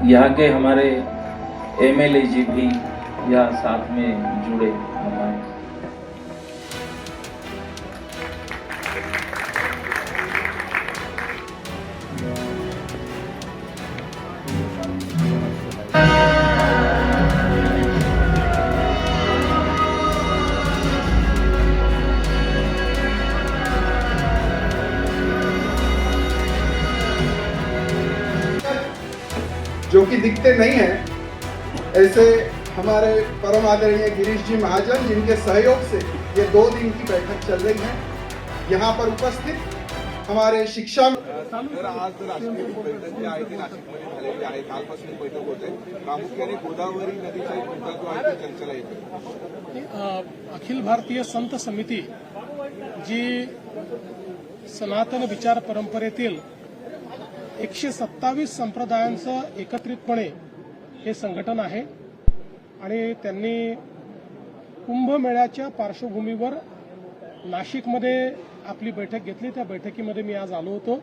यहाँ के हमारे एमएलए जी भी यहाँ साथ में जुड़े हमारे। जो कि दिखते नहीं हैं, ऐसे हमारे परम आदरणीय गिरीश जी महाजन, जिनके सहयोग से ये 2 दिन की बैठक चल रही है। यहाँ पर उपस्थित हमारे शिक्षा तर आज राष्ट्रीय बैठक जी आहे ती नाशिकमध्ये झालेली आहे। कालपासून बैठक होते, प्रामुख्याने गोदावरी नदीचा एक मुद्दा जो आहे तो चर्चेला येतो। अखिल भारतीय संत समिती जी सनातन विचार परंपरेतील 127 संप्रदायांचं एकत्रितपणे हे संघटन आहे आणि त्यांनी कुंभमेळ्याच्या पार्श्वभूमीवर नाशिकमध्ये आपली बैठक घेतली। त्या बैठकीमध्ये मी आज आलो होतो।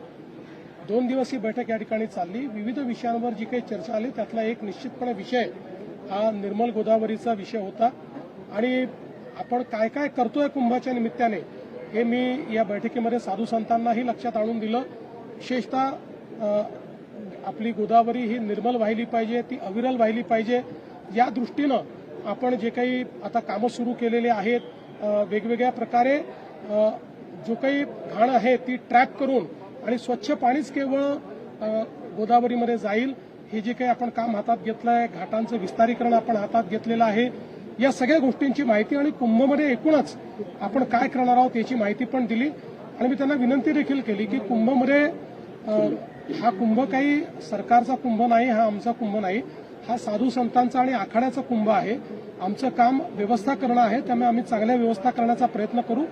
2 दिवस ही बैठक या ठिकाणी चालली। विविध विषयांवर जी काही चर्चा आली त्यातला एक निश्चितपणे विषय हा निर्मल गोदावरीचा विषय होता आणि आपण काय काय करतोय कुंभाच्या निमित्ताने हे मी या बैठकीमध्ये साधू संतांनाही लक्षात आणून दिलं। विशेषतः आपली गोदावरी ही निर्मल वाहिली पाहिजे, ती अविरल वाहिली पाहिजे, या दृष्टीनं आपण जे काही आता कामं सुरू केलेले आहेत, वेगवेगळ्या प्रकारे जो काही घाण आहे ती ट्रॅप करून आणि स्वच्छ पाणीच केवळ गोदावरीमध्ये जाईल, हे जे काही आपण काम हातात घेतलं आहे, घाटांचं विस्तारीकरण आपण हातात घेतलेलं आहे, या सगळ्या गोष्टींची माहिती आणि कुंभमध्ये एकूणच आपण काय करणार आहोत याची माहिती पण दिली। आणि मी त्यांना विनंती देखील केली की कुंभमध्ये हा कुंभ काही सरकारचा कुंभ नाही, हा आमचा कुंभ नाही, हा साधू संतांचा आणि आखाड्याचा कुंभ आहे। आमचं काम व्यवस्था करणं आहे, त्यामुळे आम्ही चांगल्या व्यवस्था करण्याचा प्रयत्न करू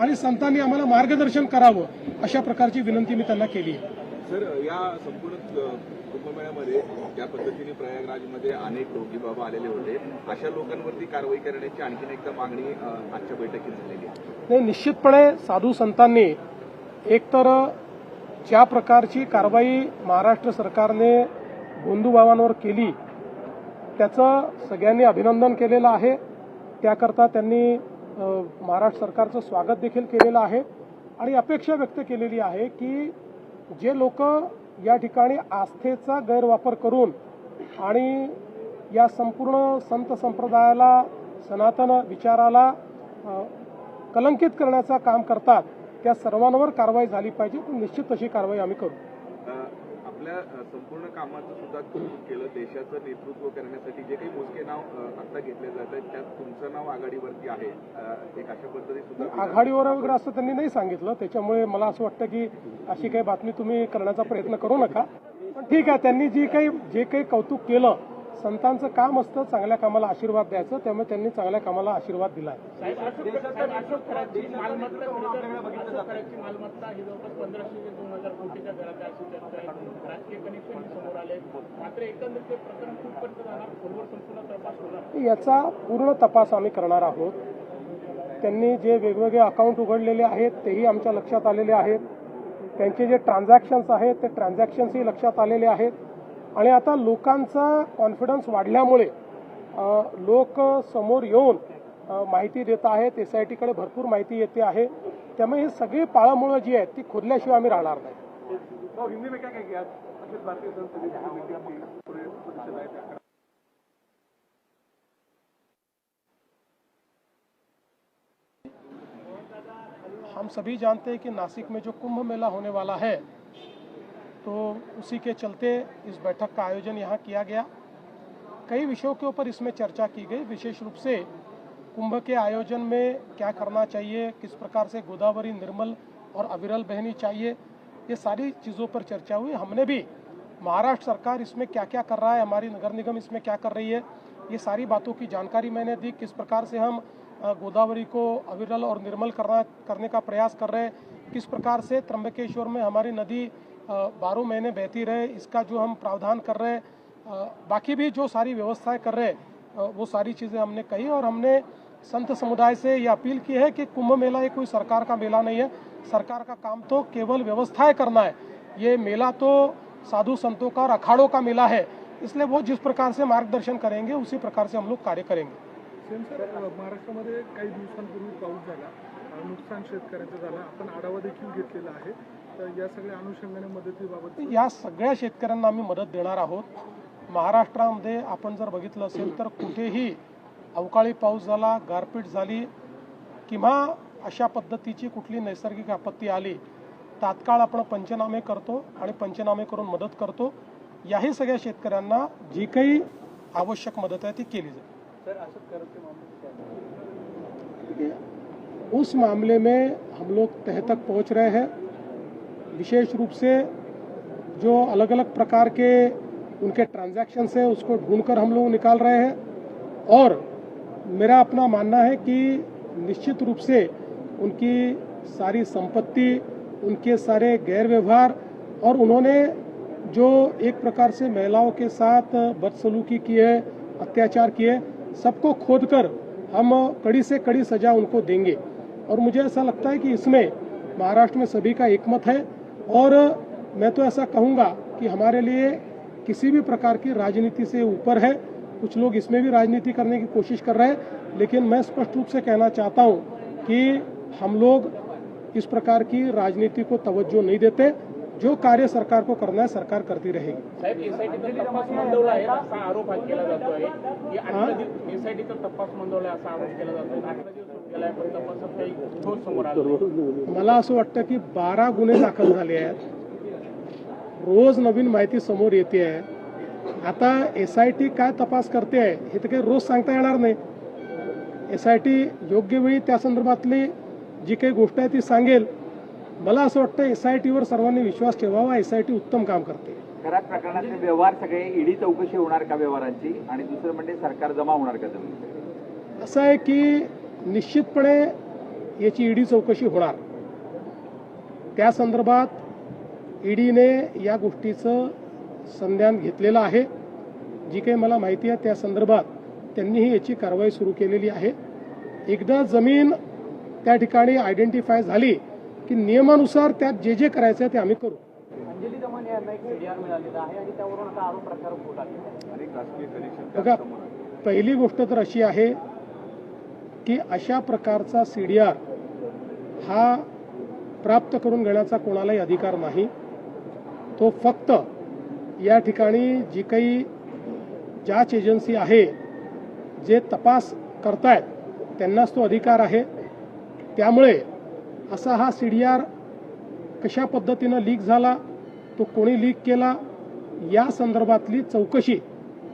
आणि संतांनी आम्हाला मार्गदर्शन करावं अशा प्रकारची विनंती मी त्यांना केली आहे। सर, या संपूर्ण कुंभमेळ्यामध्ये ज्या पद्धतीने प्रयागराजमध्ये अनेक रोगी बाबा आलेले होते, अशा लोकांवरती कारवाई करण्याची आणखीन एकदा मागणी आजच्या बैठकीत झालेली आहे। नाही, निश्चितपणे साधू संतांनी एकतर ज्या प्रकारची कारवाई महाराष्ट्र सरकारने गोंधूबाबांवर केली त्याचं सगळ्यांनी अभिनंदन केलेलं आहे। त्याकरता त्यांनी महाराष्ट्र सरकारचं स्वागत देखील केलेलं आहे आणि अपेक्षा व्यक्त केलेली आहे की जे लोक या ठिकाणी आस्थेचा गैरवापर करून आणि या संपूर्ण संत संप्रदायाला, सनातन विचाराला कलंकित करण्याचं काम करतात, त्या सर्वांवर कारवाई झाली पाहिजे। निश्चित तशी कारवाई आम्ही करू। आपल्या संपूर्ण कामाचं सुद्धा कौतुक केलं। देशाचं नेतृत्व करण्यासाठी जे काही मोजके नाव आता घेतले जात आहेत त्यात तुमचं नाव आघाडीवरती आहे, एक अशा पद्धती सुद्धा आघाडीवर वगैरे असं त्यांनी नाही सांगितलं, त्याच्यामुळे मला असं वाटतं की अशी काही बातमी तुम्ही करण्याचा प्रयत्न करू नका। पण ठीक आहे, त्यांनी जे काही कौतुक केलं, संतांचं काम असतं चांगल्या कामाला आशीर्वाद द्यायचं, त्यामुळे त्यांनी चांगल्या कामाला आशीर्वाद दिला आहे। याचा पूर्ण तपास आम्ही करणार आहोत। त्यांनी जे वेगवेगळे अकाउंट उघडलेले आहेत तेही आमच्या लक्षात आलेले आहेत, त्यांचे जे ट्रान्झॅक्शन्स आहेत ते ट्रान्झॅक्शन्सही लक्षात आलेले आहेत आणि आता लोकांचा कॉन्फिडन्स वाढल्यामुळे लोक समोर येऊन माहिती देत आहेत। SITकडे भरपूर माहिती येते आहे, त्यामुळे ही सगळी पाळंमुळं जी आहेत ती खोदल्याशिवाय आम्ही राहणार नाही। हिंदी में क्या कहेंगे आज अखिल भारतीय संत समिति पूरे परिषद आहे। हम सभी जानते हैं कि नासिक में जो कुंभ मेला होने वाला है, तो उसी के चलते इस बैठक का आयोजन यहाँ किया गया। कई विषयों के ऊपर इसमें चर्चा की गई, विशेष रूप से कुंभ के आयोजन में क्या करना चाहिए, किस प्रकार से गोदावरी निर्मल और अविरल बहनी चाहिए, ये सारी चीज़ों पर चर्चा हुई। हमने भी महाराष्ट्र सरकार इसमें क्या क्या कर रहा है, हमारी नगर निगम इसमें क्या कर रही है, ये सारी बातों की जानकारी मैंने दी। किस प्रकार से हम गोदावरी को अविरल और निर्मल करने का प्रयास कर रहे हैं, किस प्रकार से त्र्यंबकेश्वर में हमारी नदी 12 महीने बहती रहे, इसका जो हम प्रावधान कर रहे हैं, बाकी भी जो सारी व्यवस्थाएं कर रहे हैं, वो सारी चीज़ें हमने कही। और हमने संत समुदाय से ये अपील की है कि कुंभ मेला ये कोई सरकार का मेला नहीं है, सरकार का काम तो केवल व्यवस्थाएं करना है। ये मेला तो साधु संतों का और अखाड़ों का मेला है, इसलिए वो जिस प्रकार से मार्गदर्शन करेंगे उसी प्रकार से हम लोग कार्य करेंगे। महाराष्ट्रामध्ये काही दिवसांपूर्वी पाऊस झाला, नुकसान शेतकऱ्यांचं झालं, आपण आढावा देखील घेतलेला आहे, तर या सगळ्या अनुषंगाने मदतीबाबत या सगळ्या शेतकऱ्यांना आम्ही मदत देणार आहोत। महाराष्ट्रामध्ये आपण जर बघितलं असेल तर कुठेही अवकाळी पाऊस झाला, गारपीट झाली किंवा अशा पद्धतीची कुठली नैसर्गिक आपत्ती आली, तात्काळ आपण पंचनामे करतो आणि पंचनामे करून मदत करतो। याही सगळ्या शेतकऱ्यांना जी काही आवश्यक मदत है ती केली जाए। उस मामले में हम लोग तह तक पहुंच रहे हैं। विशेष रूप से जो अलग अलग प्रकार के उनके ट्रांजैक्शंस है उसको ढूंढकर हम लोग निकाल रहे हैं और मेरा अपना मानना है कि निश्चित रूप से उनकी सारी संपत्ति, उनके सारे गैर व्यवहार और उन्होंने जो एक प्रकार से महिलाओं के साथ बदसलूकी की है, अत्याचार किए, सबको खोदकर हम कड़ी से कड़ी सजा उनको देंगे। और मुझे ऐसा लगता है कि इसमें महाराष्ट्र में सभी का एकमत है और मैं तो ऐसा कहूँगा कि हमारे लिए किसी भी प्रकार की राजनीति से ऊपर है। कुछ लोग इसमें भी राजनीति करने की कोशिश कर रहे हैं, लेकिन मैं स्पष्ट रूप से कहना चाहता हूँ कि हम लोग इस प्रकार की राजनीति को तवज्जो नहीं देते। जो कार्य सरकार को करना है सरकार करती रहेगी। साहेब, एसआयटीचा तपास मंदवला आहे असा आरोप केला जातोय की एसआयटीचा तपास मंदवला असा आरोप केला जातोय। 18 दिवस होत गेलाय पण तपासात काही ठोस समोर आलं नाही। मला असं वाटतं की 12 गुन्हे दाखल झाले आहेत, रोज नवीन माहिती समोर येते आहे। आता एसआयटी काय तपास करते आहे हे तर काही रोज सांगता येणार नाही। एसआयटी योग्य वेळी त्या संदर्भातली जी काही गोष्ट आहे ती सांगेल। मला असं वाटतं एसआयटीवर सर्वांनी विश्वास ठेवावा, एसआयटी उत्तम काम करते। करार प्रकरणातले व्यवहार सगळे ईडी चौकशी होणार का व्यवहारांची, आणि दुसरं म्हणजे सरकार जमा होणार का जमीन? असं आहे की निश्चितपणे याची ईडी चौकशी होणार। त्या संदर्भात ईडीने या गोष्टीचं संज्ञान घेतलेलं आहे। जी काही मला माहिती आहे त्या संदर्भात त्यांनीही याची कारवाई सुरू केलेली आहे। एकदा जमीन त्या ठिकाणी आयडेंटिफाय झाली की नियमानुसार त्यात जे जे करायचं आहे ते आम्ही करू। अंजली दमन यांना एक सीडीआर मिळालेला आहे आणि त्यावरून आता आरोप प्रत्यारोप होत आहे। अनेक राजकीय कनेक्शन बघा, पहिली गोष्ट तर अशी आहे की अशा प्रकारचा सीडीआर हा प्राप्त करून घेण्याचा कोणालाही अधिकार नाही। तो फक्त या ठिकाणी जी काही जांच एजन्सी आहे, जे तपास करतायत त्यांनाच तो अधिकार आहे। त्यामुळे असा हा सीडीआर कशा पद्धतीनं लीक झाला, तो कोणी लीक केला, या संदर्भातली चौकशी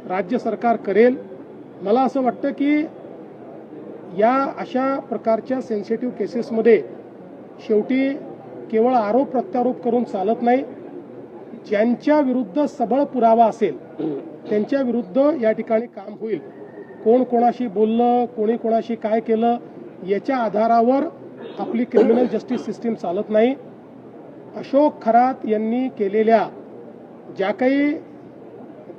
राज्य सरकार करेल। मला असं वाटतं की या अशा प्रकारच्या सेन्सिटिव्ह केसेसमध्ये शेवटी केवळ आरोप प्रत्यारोप करून चालत नाही। ज्यांच्या विरुद्ध सबळ पुरावा असेल त्यांच्या विरुद्ध या ठिकाणी काम होईल। कोण कोणाशी बोललं, कोणी कोणाशी काय केलं याच्या आधारावर आपली क्रिमिनल जस्टिस सिस्टीम चालत नाही। अशोक खरात यांनी केलेल्या ज्या काही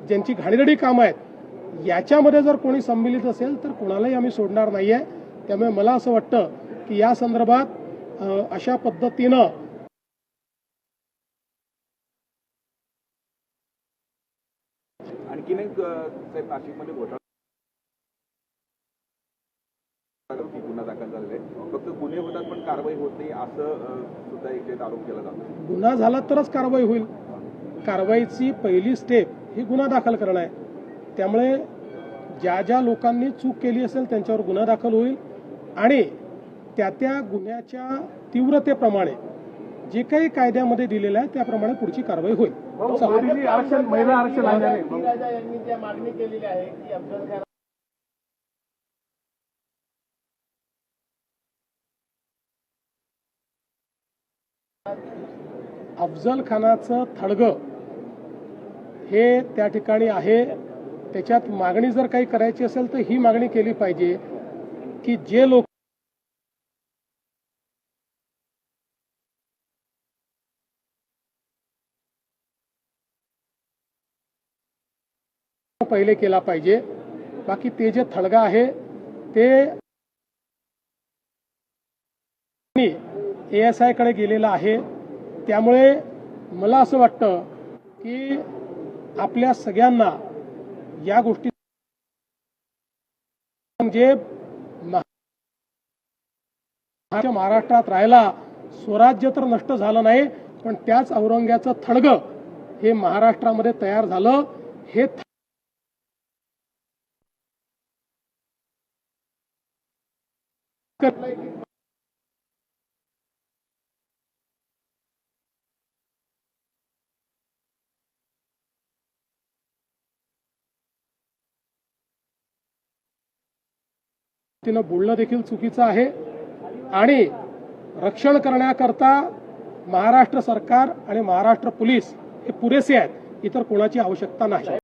ज्यांची घाणेरडी कामं आहेत याच्यामध्ये जर कोणी संमिलित असेल तर कोणालाही आम्ही सोडणार नाही आहे। त्यामुळे मला असं वाटतं की या संदर्भात अशा पद्धतीनं आणखीन एक साहेब, नाशिकमध्ये घोटाळा गुन्हा दाखल झालेला आहे, फक्त गुन्हे होतात पण कारवाई होत नाही असं सुद्धा एक आरोप केला जातो। गुन्हा झाला तरच कारवाई होईल। कारवाईची पहिली स्टेप ही गुन्हा दाखल करणं आहे। त्यामुळे ज्या ज्या लोकांनी चूक केली असेल त्यांच्यावर गुन्हा दाखल होईल आणि त्या त्या गुन्ह्याच्या तीव्रतेप्रमाणे जे काही कायद्यामध्ये दिलेलं आहे त्याप्रमाणे पुढची कारवाई होईल। महिला आरक्षण आल्याने यांनी ज्या मागणी केलेली आहे की अफजल खान अफजल खानाचं थडगं हे त्या ठिकाणी आहे। त्याच्यात मागणी जर काही करायची असेल तर ही मागणी केली पाहिजे की जे लोक पहिले केला पाहिजे। बाकी ते जे थडगा आहे ते ASI कडे गेलेला आहे। त्यामुळे मला असं वाटतं की आपल्या सगळ्यांना या गोष्टी म्हणजे महाराष्ट्रात राहायला स्वराज्य तर नष्ट झालं नाही, पण त्याच औरंग्याचं थडगं हे महाराष्ट्रामध्ये तयार झालं. हे तिनं बोलणं देखील चुकीचं आहे आणि रक्षण करण्याकरता महाराष्ट्र सरकार आणि महाराष्ट्र पोलीस हे पुरेसे आहेत. इतर कोणाची आवश्यकता नाही.